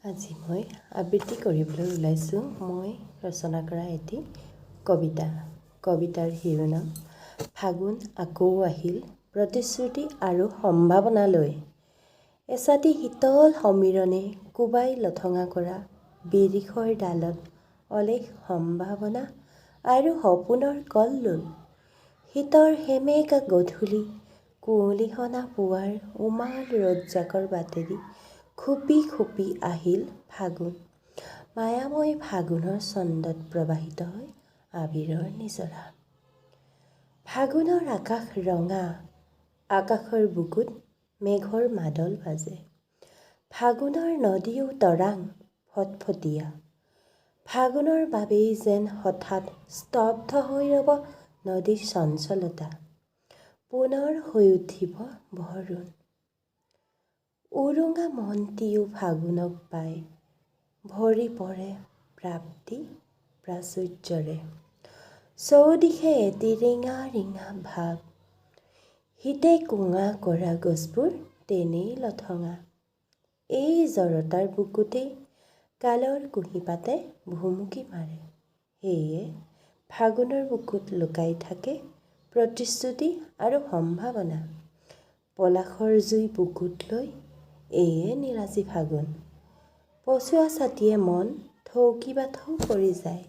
আজি মই আবৃত্তি কৰিবলৈ ওলাইছোঁ মই ৰচনা কৰা এটি কবিতা। কবিতাৰ শিৰোনাম ফাগুন আকৌ আহিল প্ৰতিশ্ৰুতি আৰু সম্ভাৱনা লৈ। এচাটি শীতল সমীৰণে কোবাই লঠঙা কৰা বিৰিখৰ ডালত অলেখ সম্ভাৱনা আৰু সপোনৰ কল্লোল। শীতৰ সেমেকা গধূলি কুঁৱলীসনা পুৱাৰ উমাল ৰ'দজাকৰ বাটেদি খুপি খুপি আহিল ফাগুন। মায়াময় ফাগুনৰ ছন্দত প্ৰৱাহিত হৈ আবিৰৰ নিজৰা। ফাগুনৰ আকাশ ৰঙা, আকাশৰ বুকুত মেঘৰ মাদল বাজে। ফাগুনৰ নদীও তৰাং ফটফটীয়া। ফাগুনৰ বাবেই যেন হঠাৎ স্তব্ধ হৈ ৰ'ব নদীৰ চঞ্চলতা। পুনৰ হৈ উঠিব ভৰলুল। উৰুঙা মনটিও ফাগুনক পাই ভৰি পৰে প্ৰাপ্তি প্ৰাচুৰ্যৰে। চৌদিশে এটি ৰিঙা ৰিঙা ভাৱ। শীতে কোঙা কৰা গছবোৰ তেনেই লঠঙা। এই জৰতাৰ বুকুতেই কালৰ কুঁহিপাতে ভুমুকি মাৰে। সেয়ে ফাগুনৰ বুকুত লুকাই থাকে প্ৰতিশ্ৰুতি আৰু সম্ভাৱনা। পলাশৰ জুই বুকুত লৈ এয়ে নিলাজী ফাগুন। পছুৱা ছাতিয়ে মন থৌকি বাথৌ কৰি যায়।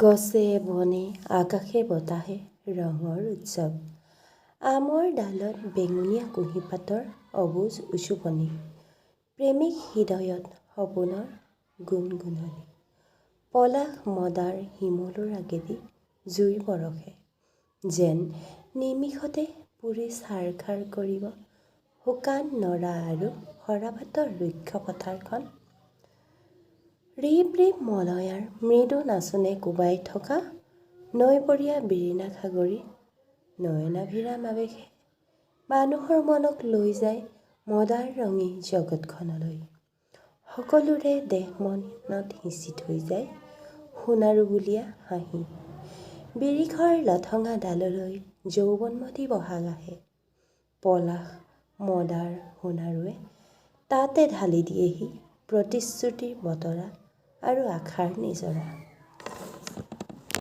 গছে বনে আকাশে বতাহে ৰঙৰ উৎসৱ। আমৰ ডালত বেঙুনীয়া কুঁহিপাতৰ অবুজ উচুপনি। প্ৰেমিক হৃদয়ত সপোনৰ গুণগুণনি। পলাশ মদাৰ শিমলুৰ আগেদি জুই বৰষে। যেন নিমিষতে পুৰি ছাৰখাৰ কৰিব শুকান নৰা আৰু সৰাপাতৰ ৰুক্ষ পথাৰখন। ৰিব ৰিব মলয়াৰ মৃদু নাচোনে কোবাই থকা নৈপৰীয়া বিৰিণা সাগৰী নয়নাভিৰাম আৱেশে মানুহৰ মনক লৈ যায় মদাৰ ৰঙী জগতখনলৈ। সকলোৰে দেহ মনত সিঁচি থৈ যায় সোণাৰুবুলীয়া হাঁহি। বিৰিখৰ লঠঙা ডাললৈ যৌৱনমতী বহাগ আহে। পলাশ মদাৰ সোণাৰুৱে তাতে ঢালি দিয়েহি প্ৰতিশ্ৰুতিৰ বতৰা আৰু আশাৰ নিজৰা।